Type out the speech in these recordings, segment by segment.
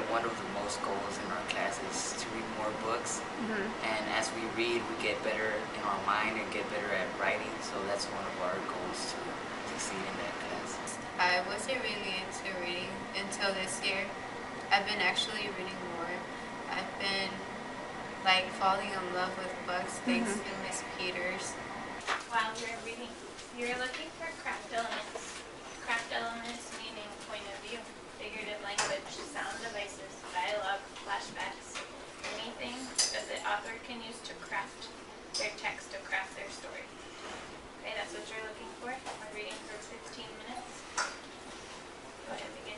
one of the most goals in our class is to read more books. And as we read, we get better in our mind and get better at writing. So that's one of our goals to succeed in that class. I wasn't really into reading until this year. I've been actually reading more. I've been like falling in love with books thanks to Miss Peters. While you're reading, you're looking for craft elements. Craft elements meaning point of view, figurative language, sound devices, dialogue, flashbacks, anything that the author can use to craft their text, to craft their story. Okay, that's what you're looking for. We're reading for 15 minutes. Go ahead, begin.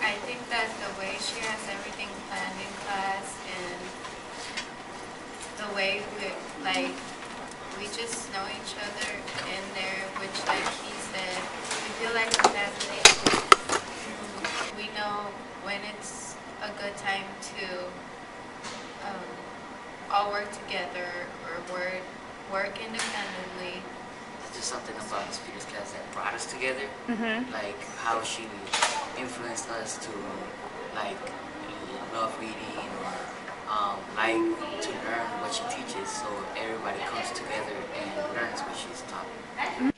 I think that the way she has everything planned in class and the way we just know each other in there, which like he said, we feel like a family. We know when it's a good time to all work together or work independently. Just something about Miss Peters' class that brought us together. Like how she influenced us to like love reading or like to learn what she teaches, so everybody comes together and learns what she's taught. Elements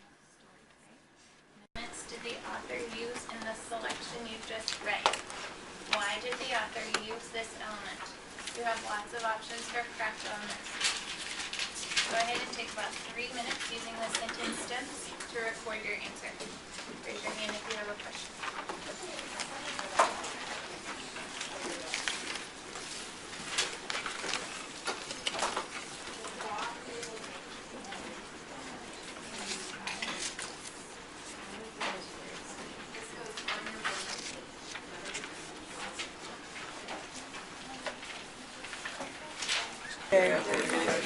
did the author use in the selection you just read? Why did the author use this element? You have lots of options for craft elements. Go ahead and take about 3 minutes using the sentence stems to record your answer. Raise your hand if you have a question.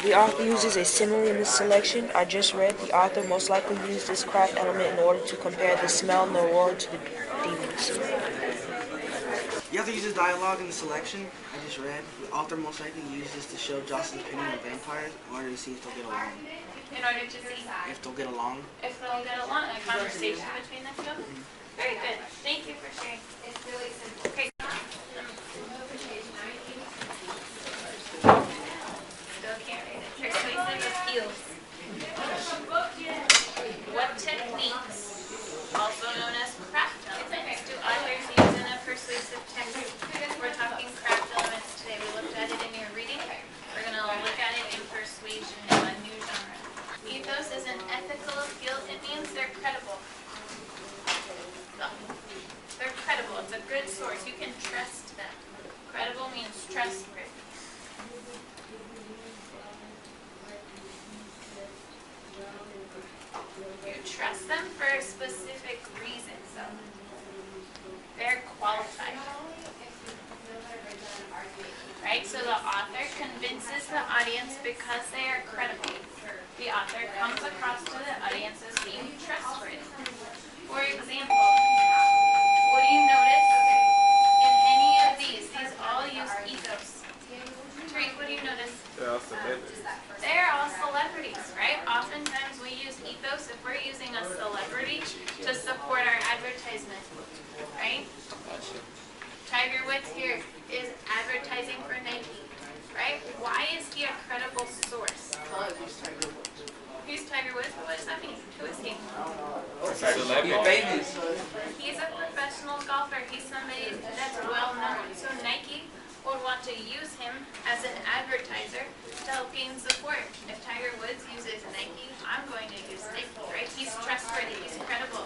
The author uses a simile in the selection I just read. The author most likely used this craft element in order to compare the smell and the aurora to the demons. The author uses dialogue in the selection I just read. The author most likely used this to show Jocelyn's opinion on vampires in order to see if they'll get along. In order to see If they'll get along. if they'll get along, a conversation between the two. Very good. Thank you for sharing. It's really simple. Okay. Still can't read it. Persuasive appeals. What techniques, also known as craft elements, do authors use in a persuasive text? We're talking craft elements today. We looked at it in your reading. We're going to look at it in persuasion, a new genre. Ethos is an ethical appeal. It means they're credible. They're credible. It's a good source. You can trust them. Credible means trustworthy. You trust them for a specific reason. So they're qualified. Right? So the author convinces the audience because they are credible. The author comes across to the audience as being trustworthy. For example, what do you notice in any of these? These all use ethos. Tariq, what do you notice? They're all celebrities. They're all celebrities, right? Oftentimes we use ethos if we're using a celebrity to support our advertisement, right? Tiger Woods here is advertising for Nike, right? Why is he a credible source? He's Tiger Woods, but what does that mean? Who is he? Famous. He's a professional golfer. He's somebody that's well known. So Nike would want to use him as an advertiser to help gain support. If Tiger Woods uses Nike, I'm going to use Nike, right? He's trustworthy. He's credible.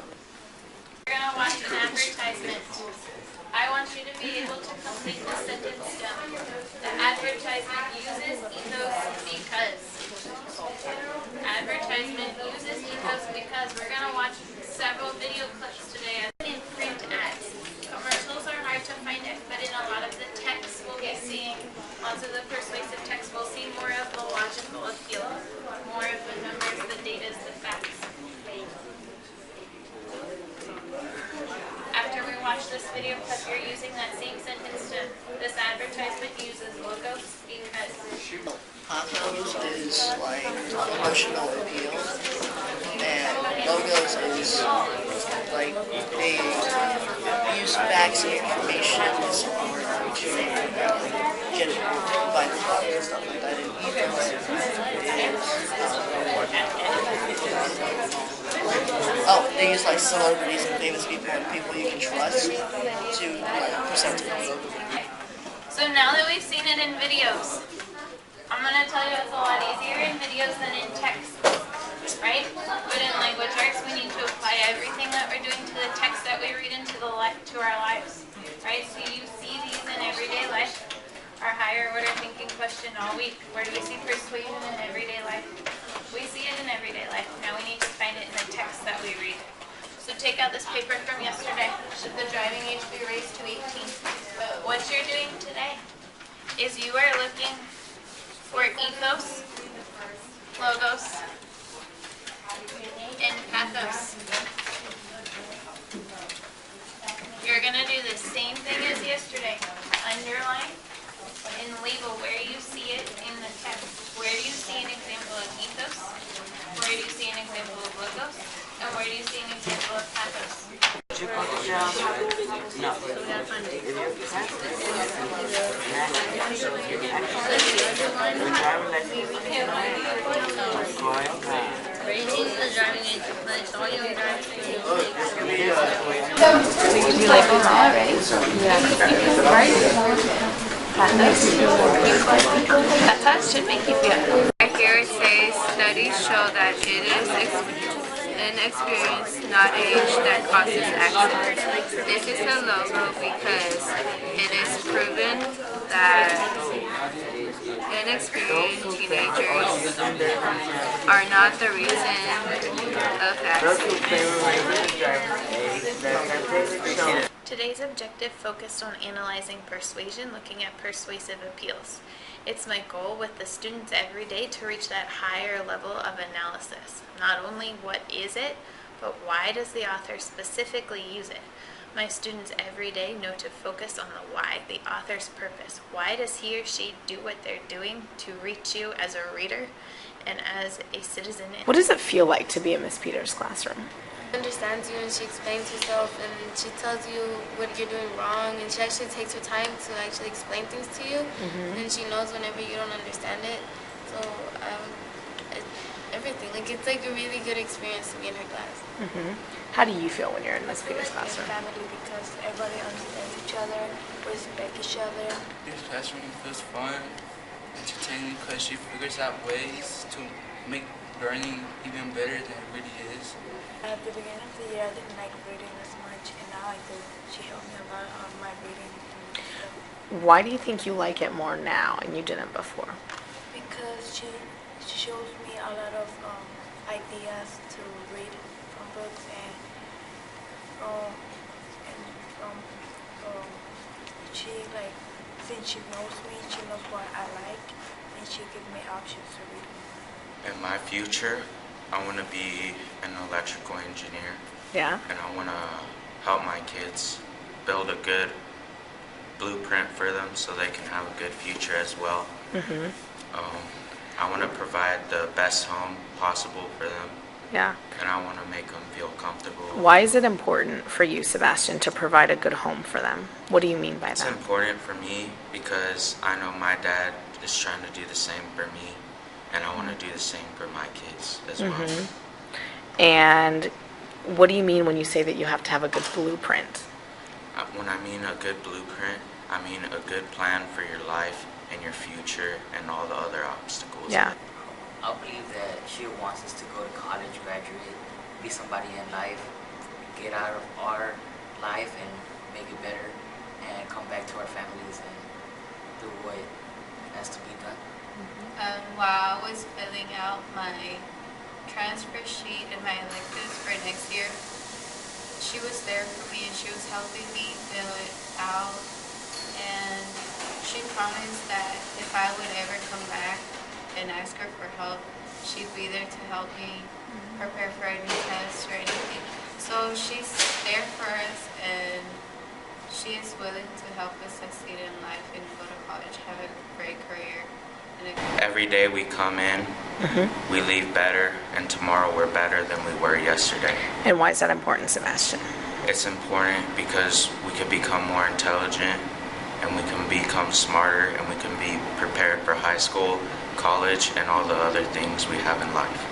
We're going to watch an advertisement. I want you to be able to complete the sentence stem. The advertisement uses ethos because. Advertisement uses ethos because. We're going to watch several video clips today in print ads. Commercials are hard to find, but in a lot of the text we'll be seeing on watch this video because you're using that same sentence to this advertisement uses logos because Pathos is like emotional appeal, and logos is like they use facts and information to get it by the product and stuff like that. And ethos is they use like celebrities and famous people and people you can trust to like present it. So now that we've seen it in videos, I'm going to tell you it's a lot easier in videos than in text, right? But in language arts, we need to apply everything that we're doing to the text that we read into to our lives, right? So you see these in everyday life. Our higher order thinking question all week, where do we see persuasion in everyday life? We see it in everyday life. Now we need to find it in the text that we read. So take out this paper from yesterday. Should the driving age be raised to 18? What you're doing today is you are looking for ethos, logos, and pathos. You're going to do the same thing as yesterday. Underline and label where you see it in the text. Where do you see an example of ethos? Where do you see an example of logos? And where do you see an example of pathos? You like them all already? Pathos should make you feel. Here it says studies show that it is an experience, not age, that causes accidents. This is a logo because it is proven that inexperienced teenagers are not the reason of accidents. Today's objective focused on analyzing persuasion, looking at persuasive appeals. It's my goal with the students every day to reach that higher level of analysis. Not only what is it, but why does the author specifically use it? My students every day know to focus on the why, the author's purpose. Why does he or she do what they're doing to reach you as a reader and as a citizen? What does it feel like to be in Miss Peters' classroom? She understands you and she explains herself and she tells you what you're doing wrong, and she actually takes her time to actually explain things to you, and she knows whenever you don't understand it. So everything, like it's like a really good experience to be in her class. How do you feel when you're in Miss Peters' classroom? Family, because everybody understands each other, respect each other. This classroom feels fun, entertaining, because she figures out ways to make learning even better than it really is. At the beginning of the year, I didn't like reading as much, and now I do. She helped me a lot on my reading. Why do you think you like it more now and you didn't before? Because she shows me a lot of ideas to read from books, and she like, since she knows me, she knows what I like, and she gives me options to read. In my future, I want to be an electrical engineer. Yeah? And I want to help my kids build a good blueprint for them so they can have a good future as well. I want to provide the best home possible for them. Yeah. And I want to make them feel comfortable. Why is it important for you, Sebastian, to provide a good home for them? What do you mean by It's that? important for me because I know my dad is trying to do the same for me, and I want to do the same for my kids as well. And what do you mean when you say that you have to have a good blueprint? When I mean a good blueprint, I mean a good plan for your life and your future and all the other obstacles. Yeah. I believe that she wants us to go to college, graduate, be somebody in life, get out of our life and make it better, and come back to our families and do what has to be done. While I was filling out my transfer sheet and my electives for next year, she was there for me and she was helping me fill it out, and she promised that if I would ever come back and ask her for help, she'd be there to help me prepare for any tests or anything. So she's there for us, and she is willing to help us succeed in life and go to college, have a great career. Every day we come in, we leave better, and tomorrow we're better than we were yesterday. And why is that important, Sebastian? It's important because we can become more intelligent, and we can become smarter, and we can be prepared for high school, college, and all the other things we have in life.